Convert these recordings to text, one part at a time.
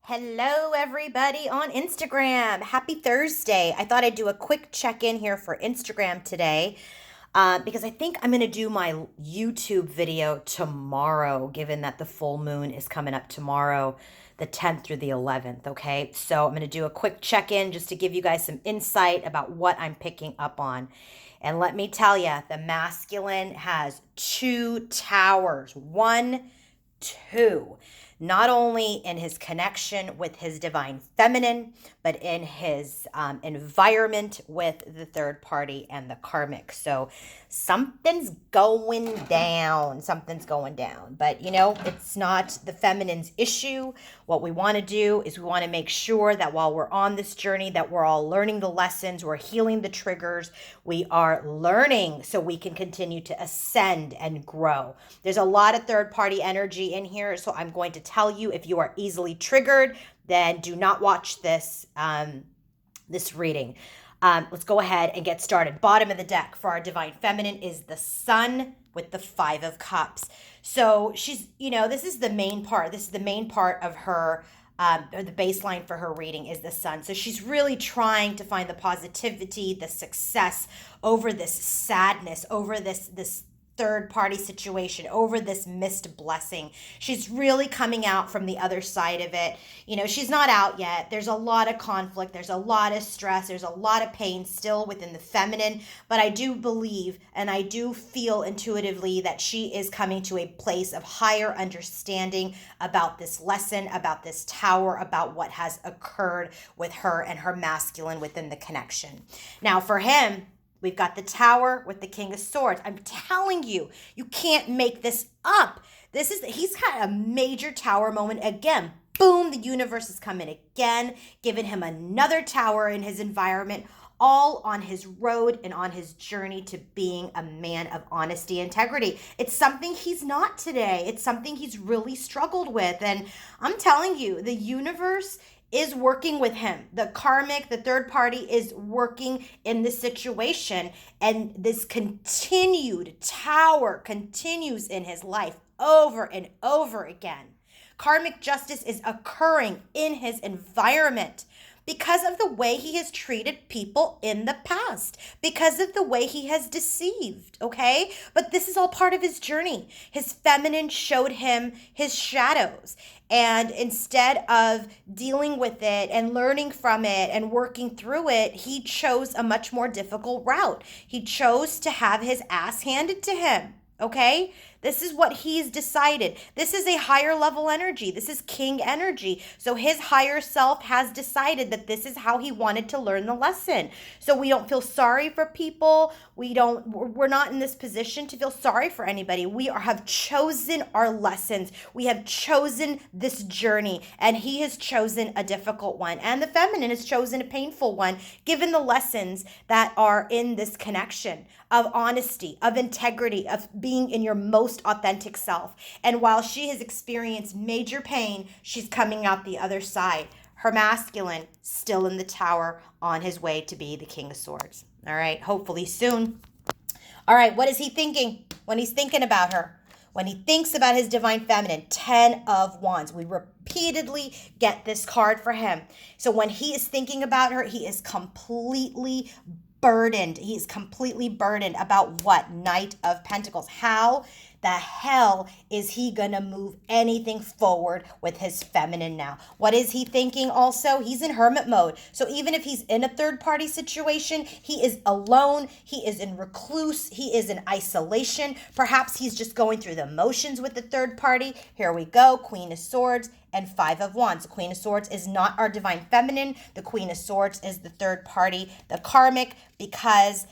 Hello, everybody on Instagram. Happy Thursday. I thought I'd do a quick check in here for Instagram today because I think I'm going to do my YouTube video tomorrow, given that the full moon is coming up tomorrow, the 10th through the 11th. Okay, so I'm going to do a quick check in just to give you guys some insight about what I'm picking up on. And let me tell you, the masculine has two towers. One, two, not only in his connection with his divine feminine, but in his environment with the third party and the karmic. So something's going down. Something's going down. But, it's not the feminine's issue. What we want to do is we want to make sure that while we're on this journey, that we're all learning the lessons, we're healing the triggers, we are learning so we can continue to ascend and grow. There's a lot of third party energy in here, so I'm going to tell you, if you are easily triggered, then do not watch this reading. Let's go ahead and get started. Bottom of the deck for our divine feminine is the sun with the 5 of cups. So she's, this is the main part. This is the main part of her, or the baseline for her reading is the sun. So she's really trying to find the positivity, the success over this sadness, over this third party situation, over this missed blessing. She's really coming out from the other side of it. She's not out yet. There's a lot of conflict. There's a lot of stress. There's a lot of pain still within the feminine. But I do believe and I do feel intuitively that she is coming to a place of higher understanding about this lesson, about this tower, about what has occurred with her and her masculine within the connection. Now for him, we've got the tower with the King of Swords. I'm telling you, you can't make this up. He's had a major tower moment again. Boom, the universe has come in again, giving him another tower in his environment, all on his road and on his journey to being a man of honesty and integrity. It's something he's not today. It's something he's really struggled with. And I'm telling you, the universe is working with him. The karmic, the third party is working in this situation. And this continued tower continues in his life over and over again. Karmic justice is occurring in his environment because of the way he has treated people in the past, because of the way he has deceived, okay? But this is all part of his journey. His feminine showed him his shadows. And instead of dealing with it and learning from it and working through it, he chose a much more difficult route. He chose to have his ass handed to him, okay? This is what he's decided. This is a higher level energy. This is king energy. So his higher self has decided that this is how he wanted to learn the lesson. So we don't feel sorry for people. We're not in this position to feel sorry for anybody. We have chosen our lessons. We have chosen this journey, and he has chosen a difficult one. And the feminine has chosen a painful one, given the lessons that are in this connection of honesty, of integrity, of being in your most authentic self. And while she has experienced major pain, she's coming out the other side. Her masculine still in the tower on his way to be the King of Swords. All right, hopefully soon. All right, what is he thinking when he's thinking about her? When he thinks about his divine feminine, 10 of Wands. We repeatedly get this card for him. So when he is thinking about her, he is completely burdened. He's completely burdened about what? Knight of Pentacles. How the hell is he gonna move anything forward with his feminine now? What is he thinking also? He's in hermit mode. So even if he's in a third party situation, he is alone. He is in recluse. He is in isolation. Perhaps he's just going through the motions with the third party. Here we go. Queen of Swords and 5 of Wands. The Queen of Swords is not our divine feminine. The Queen of Swords is the third party, the karmic, because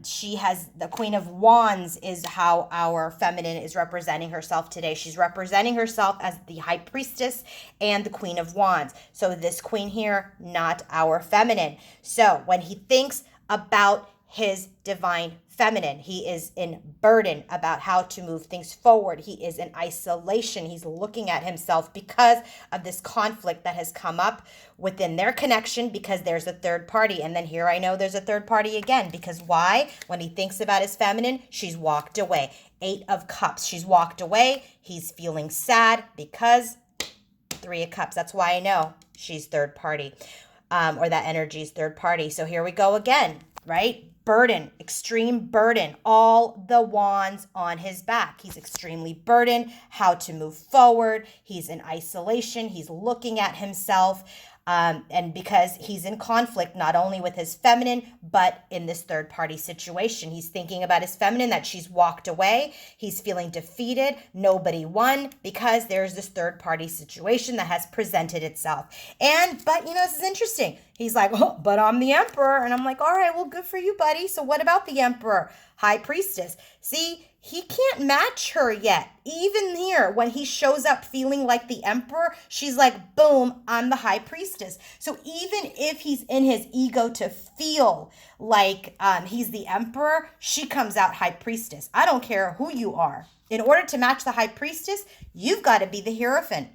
she has the Queen of Wands is how our feminine is representing herself today. She's representing herself as the High Priestess and the Queen of Wands. So this queen here, not our feminine. So when he thinks about his divine feminine, he is in burden about how to move things forward. He is in isolation. He's looking at himself because of this conflict that has come up within their connection, because there's a third party. And then here I know there's a third party again, because why? When he thinks about his feminine, she's walked away. 8 of Cups. She's walked away. He's feeling sad because Three of Cups. That's why I know she's third party, or that energy is third party. So here we go again, right? Burden, extreme burden, all the wands on his back. He's extremely burdened, how to move forward. He's in isolation. He's looking at himself. And because he's in conflict, not only with his feminine, but in this third party situation. He's thinking about his feminine, that she's walked away. He's feeling defeated. Nobody won, because there's this third party situation that has presented itself. But this is interesting. He's like, oh, but I'm the emperor. And I'm like, all right, well, good for you, buddy. So what about the emperor? High priestess. See, he can't match her yet. Even here, when he shows up feeling like the emperor, she's like, boom, I'm the high priestess. So even if he's in his ego to feel like he's the emperor, she comes out high priestess. I don't care who you are. In order to match the high priestess, you've got to be the Hierophant.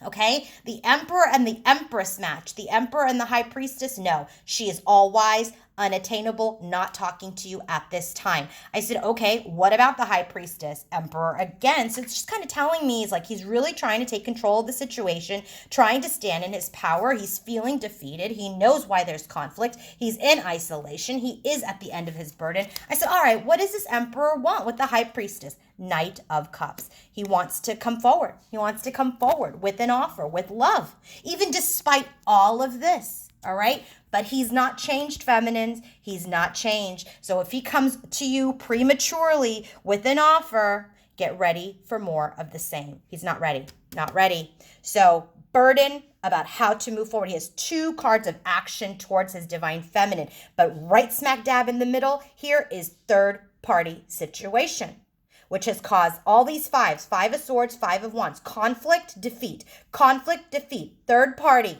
Okay, the emperor and the empress match. The emperor and the high priestess, no. She is all wise, unattainable, not talking to you at this time. I said, okay, what about the high priestess? Emperor again. So it's just kind of telling me he's really trying to take control of the situation, trying to stand in his power. He's feeling defeated. He knows why there's conflict. He's in isolation. He is at the end of his burden. I said, all right, what does this emperor want with the high priestess? Knight of Cups. He wants to come forward. He wants to come forward with an offer, with love, even despite all of this. All right. But he's not changed, feminines. He's not changed. So if he comes to you prematurely with an offer, get ready for more of the same. He's not ready. Not ready. So burden about how to move forward. He has two cards of action towards his divine feminine. But right smack dab in the middle here is third party situation, which has caused all these fives, Five of Swords, Five of Wands, conflict, defeat, third party,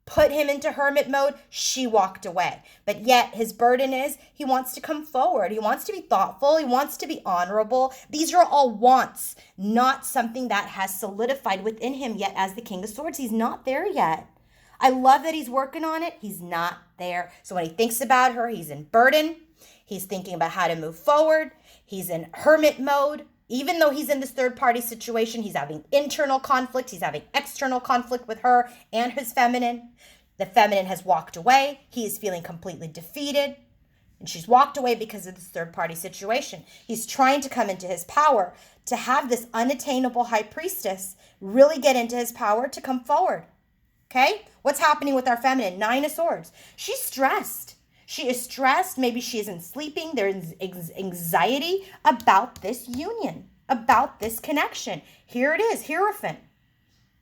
put him into hermit mode. She walked away. But yet his burden is he wants to come forward. He wants to be thoughtful. He wants to be honorable. These are all wants, not something that has solidified within him yet as the King of Swords. He's not there yet. I love that he's working on it. He's not there. So when he thinks about her, he's in burden. He's thinking about how to move forward. He's in hermit mode. Even though he's in this third party situation, he's having internal conflict. He's having external conflict with her and his feminine. The feminine has walked away. He is feeling completely defeated. And she's walked away because of this third party situation. He's trying to come into his power, to have this unattainable high priestess really get into his power to come forward. Okay? What's happening with our feminine? Nine of Swords. She's stressed. She is stressed. Maybe she isn't sleeping. There's anxiety about this union, about this connection. Here it is, Hierophant.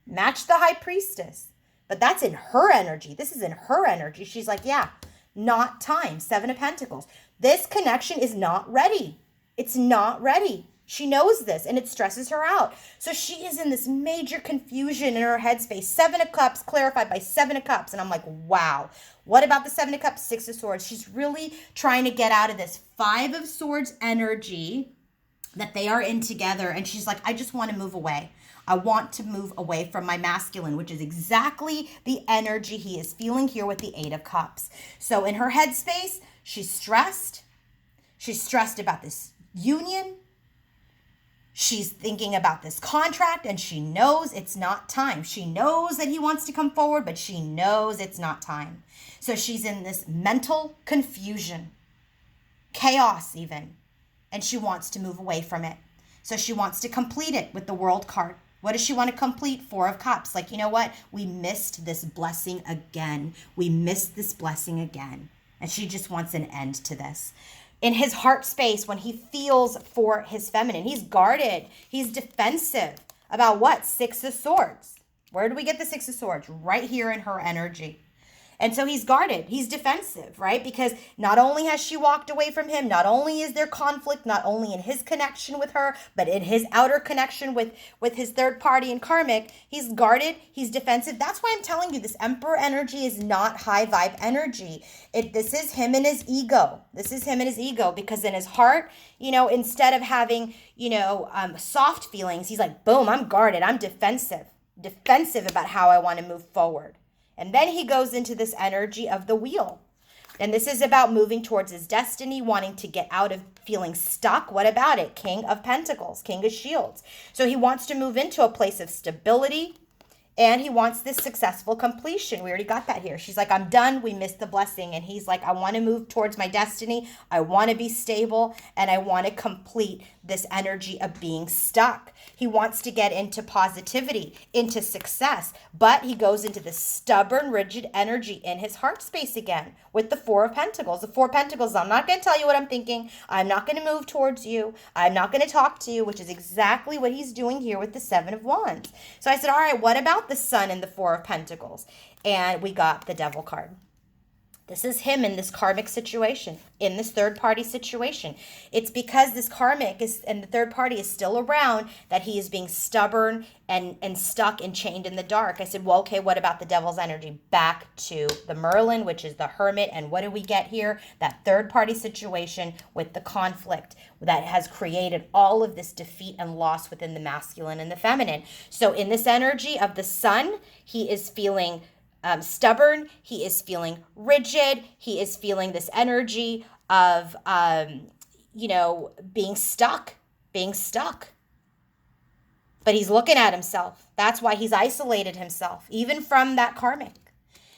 Match the high priestess. But that's in her energy. This is in her energy. She's like, yeah, not time. Seven of Pentacles. This connection is not ready. It's not ready. She knows this, and it stresses her out. So she is in this major confusion in her headspace. Seven of Cups clarified by Seven of Cups. And I'm like, wow. What about the Seven of Cups, Six of Swords? She's really trying to get out of this Five of Swords energy that they are in together. And she's like, I just want to move away. I want to move away from my masculine, which is exactly the energy he is feeling here with the Eight of Cups. So in her headspace, she's stressed. She's stressed about this union. She's thinking about this contract, and she knows it's not time. She knows that he wants to come forward, but she knows it's not time. So she's in this mental confusion, chaos even, and she wants to move away from it. So she wants to complete it with the World card. What does she want to complete? Four of Cups. Like, you know what? We missed this blessing again. We missed this blessing again. And she just wants an end to this. In his heart space, when he feels for his feminine, he's guarded. He's defensive about what? Six of Swords. Where do we get the Six of Swords? Right here in her energy. And so he's guarded. He's defensive, right? Because not only has she walked away from him, not only is there conflict, not only in his connection with her, but in his outer connection with his third party and karmic, he's guarded, he's defensive. That's why I'm telling you, this Emperor energy is not high vibe energy. This is him and his ego. This is him and his ego, because in his heart, instead of having, soft feelings, he's like, boom, I'm guarded. I'm defensive about how I want to move forward. And then he goes into this energy of the Wheel. And this is about moving towards his destiny, wanting to get out of feeling stuck. What about it? King of Pentacles, King of Shields. So he wants to move into a place of stability And he wants this successful completion. We already got that here. She's like, I'm done. We missed the blessing. And he's like, I want to move towards my destiny. I want to be stable. And I want to complete this energy of being stuck. He wants to get into positivity, into success. But he goes into the stubborn, rigid energy in his heart space again with the Four of Pentacles. The Four of Pentacles, I'm not going to tell you what I'm thinking. I'm not going to move towards you. I'm not going to talk to you, which is exactly what he's doing here with the Seven of Wands. So I said, all right, what about the Sun and the Four of Pentacles? And we got the Devil card. This is him in this karmic situation, in this third party situation. It's because this karmic is and the third party is still around that he is being stubborn and stuck and chained in the dark. I said, well, okay, what about the Devil's energy? Back to the Merlin, which is the Hermit. And what do we get here? That third party situation with the conflict that has created all of this defeat and loss within the masculine and the feminine. So in this energy of the Sun, he is feeling stubborn. He is feeling rigid. He is feeling this energy of, being stuck. But he's looking at himself. That's why he's isolated himself, even from that karmic.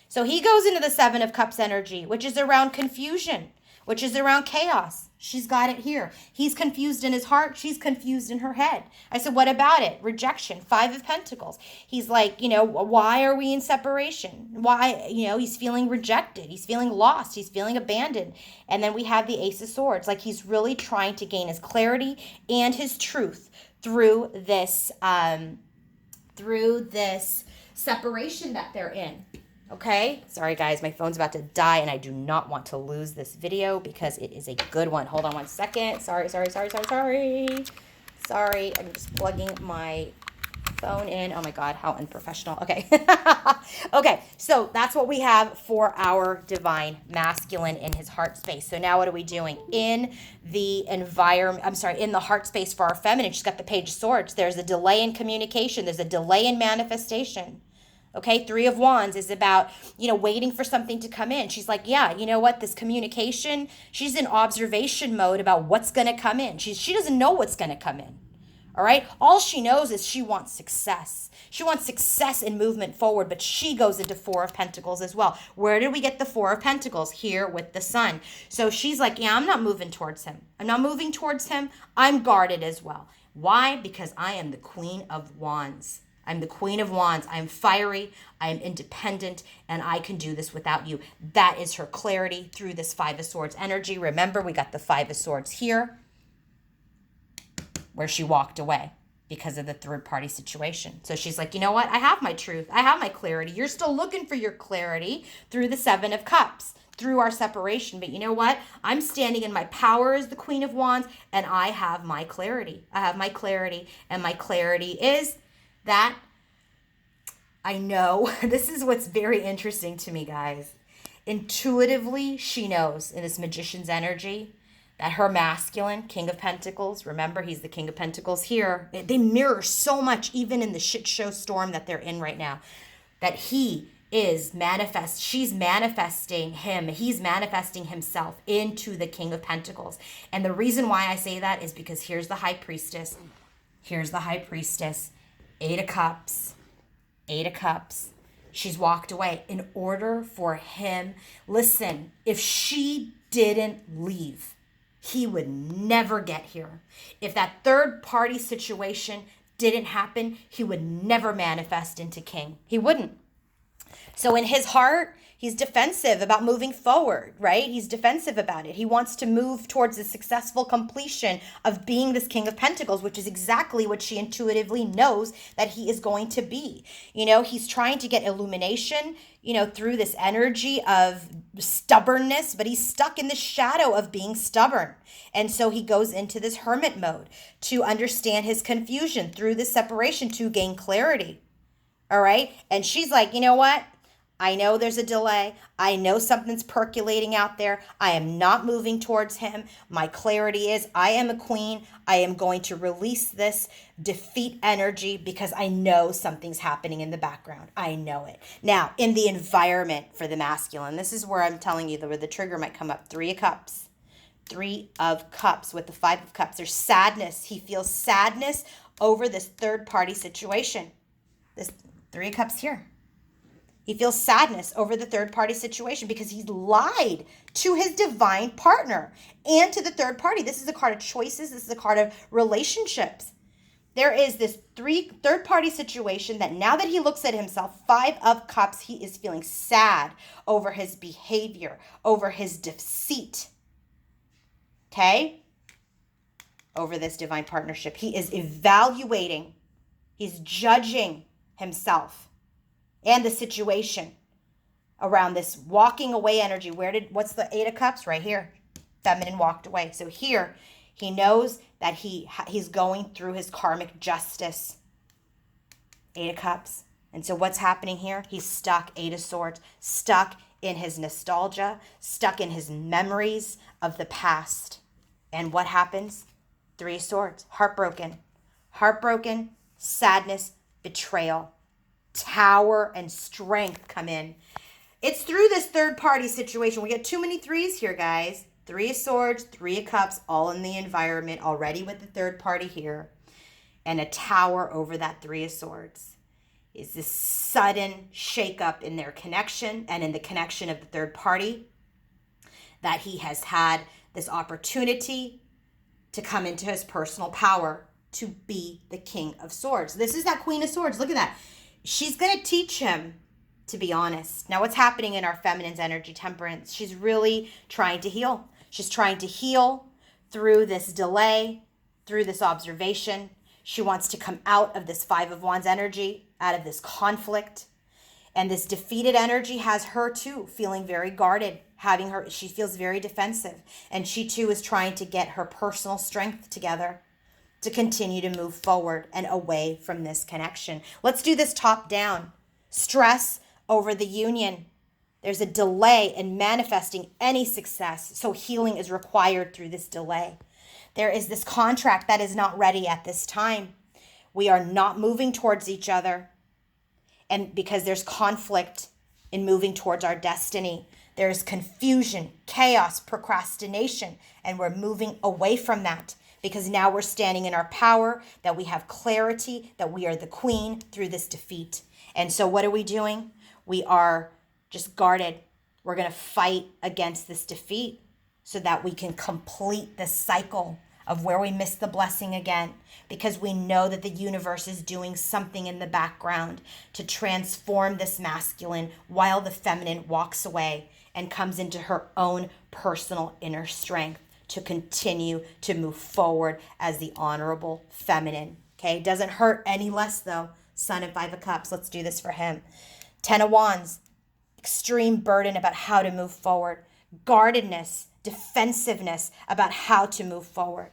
So he goes into the Seven of Cups energy, which is around confusion, which is around chaos. She's got it here. He's confused in his heart. She's confused in her head. I said, what about it? Rejection, Five of Pentacles. He's like, why are we in separation? Why, he's feeling rejected. He's feeling lost. He's feeling abandoned. And then we have the Ace of Swords. Like he's really trying to gain his clarity and his truth through this separation that they're in. Okay, sorry guys, my phone's about to die and I do not want to lose this video because it is a good one. Hold on one second. Sorry. Sorry, I'm just plugging my phone in. Oh my God, how unprofessional. Okay. Okay, so that's what we have for our divine masculine in his heart space. So now what are we doing? In the in the heart space for our feminine, she's got the Page of Swords. There's a delay in communication. There's a delay in manifestation. Okay, Three of Wands is about, waiting for something to come in. She's like, yeah, you know what, this communication, she's in observation mode about what's going to come in. She doesn't know what's going to come in. All right, all she knows is she wants success. She wants success and movement forward, but she goes into Four of Pentacles as well. Where did we get the Four of Pentacles? Here with the Sun. So she's like, yeah, I'm not moving towards him. I'm guarded as well. Why? Because I am the Queen of Wands. I'm the Queen of Wands. I'm fiery. I am independent, and I can do this without you. That is her clarity through this Five of Swords energy. Remember, we got the Five of Swords here where she walked away because of the third party situation. So she's like, you know what? I have my truth. I have my clarity. You're still looking for your clarity through the Seven of Cups, through our separation. But you know what? I'm standing in my power as the Queen of Wands, and I have my clarity. And my clarity is that I know, this is what's very interesting to me, guys. Intuitively, she knows in this Magician's energy that her masculine, King of Pentacles, remember, he's the King of Pentacles here. They mirror so much, even in the shit show storm that they're in right now, that she's manifesting him, he's manifesting himself into the King of Pentacles. And the reason why I say that is because here's the High Priestess. Eight of Cups. She's walked away in order for him. Listen, if she didn't leave, he would never get here. If that third party situation didn't happen, he would never manifest into king. He wouldn't. So in his heart, he's defensive about moving forward, right? He's defensive about it. He wants to move towards the successful completion of being this King of Pentacles, which is exactly what she intuitively knows that he is going to be. He's trying to get illumination, through this energy of stubbornness, but he's stuck in the shadow of being stubborn. And so he goes into this hermit mode to understand his confusion through this separation to gain clarity. All right. And she's like, you know what? I know there's a delay. I know something's percolating out there. I am not moving towards him. My clarity is I am a queen. I am going to release this defeat energy because I know something's happening in the background. I know it. Now, in the environment for the masculine, this is where I'm telling you where the trigger might come up. Three of Cups with the Five of Cups. There's sadness. He feels sadness over this third party situation. Three of Cups here. He feels sadness over the third party situation because he's lied to his divine partner and to the third party. This is a card of choices. This is a card of relationships. There is this third party situation that now that he looks at himself, Five of Cups, he is feeling sad over his behavior, over his deceit. Okay? Over this divine partnership. He is evaluating. He's judging himself and the situation around this walking away energy. What's the Eight of Cups? Right here. Feminine walked away. So here, he knows that he's going through his karmic justice. Eight of Cups. And so what's happening here? He's stuck. Eight of Swords. Stuck in his nostalgia. Stuck in his memories of the past. And what happens? Three of Swords. Heartbroken. Heartbroken. Sadness. Betrayal. Tower and Strength come in. It's through this third party situation. We get too many threes here, guys. Three of Swords, Three of Cups, all in the environment already with the third party here. And a Tower over that Three of Swords. Is this sudden shakeup in their connection and in the connection of the third party, that he has had this opportunity to come into his personal power to be the King of Swords. This is that Queen of Swords. Look at that. She's going to teach him to be honest. Now, what's happening in our feminine's energy, Temperance? She's really trying to heal. She's trying to heal through this delay, through this observation. She wants to come out of this Five of Wands energy, out of this conflict. And this defeated energy has her too, feeling very guarded, she feels very defensive. And she too is trying to get her personal strength together to continue to move forward and away from this connection. Let's do this top down. Stress over the union. There's a delay in manifesting any success, so healing is required through this delay. There is this contract that is not ready at this time. We are not moving towards each other. And because there's conflict in moving towards our destiny, there's confusion, chaos, procrastination, and we're moving away from that. Because now we're standing in our power, that we have clarity, that we are the queen through this defeat. And so what are we doing? We are just guarded. We're going to fight against this defeat so that we can complete the cycle of where we miss the blessing again. Because we know that the universe is doing something in the background to transform this masculine while the feminine walks away and comes into her own personal inner strength to continue to move forward as the honorable feminine. Okay, doesn't hurt any less though. Sun and Five of Cups. Let's do this for him. Ten of Wands. Extreme burden about how to move forward. Guardedness, defensiveness about how to move forward.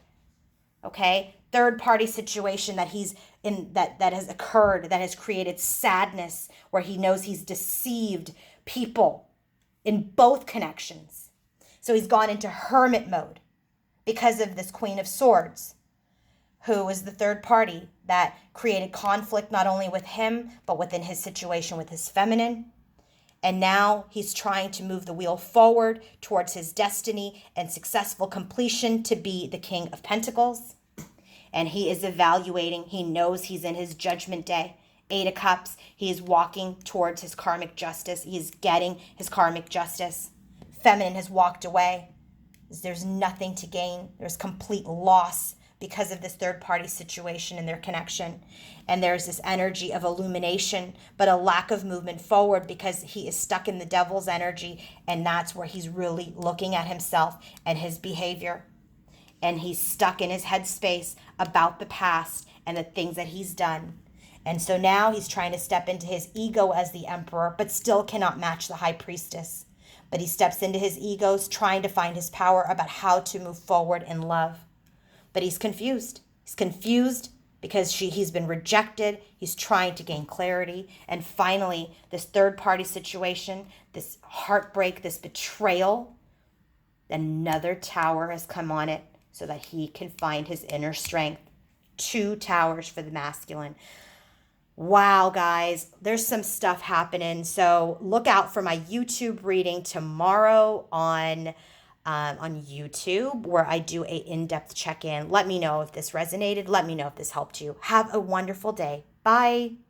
Okay, third party situation that he's in, that has occurred, that has created sadness, where he knows he's deceived people in both connections. So he's gone into hermit mode because of this Queen of Swords, who is the third party that created conflict not only with him, but within his situation with his feminine. And now he's trying to move the wheel forward towards his destiny and successful completion to be the King of Pentacles. And he is evaluating. He knows he's in his judgment day. Eight of Cups. He is walking towards his karmic justice. He is getting his karmic justice. Feminine has walked away. There's nothing to gain. There's complete loss because of this third party situation and their connection. And there's this energy of illumination, but a lack of movement forward because he is stuck in the devil's energy. And that's where he's really looking at himself and his behavior. And he's stuck in his headspace about the past and the things that he's done. And so now he's trying to step into his ego as the emperor, but still cannot match the high priestess. But he steps into his egos, trying to find his power about how to move forward in love. But he's confused. He's confused because he's been rejected. He's trying to gain clarity. And finally, this third party situation, this heartbreak, this betrayal, another tower has come on it so that he can find his inner strength. Two towers for the masculine. Wow, guys, there's some stuff happening. So look out for my YouTube reading tomorrow on YouTube, where I do a in-depth check-in. Let me know if this resonated. Let me know if this helped you. Have a wonderful day. Bye.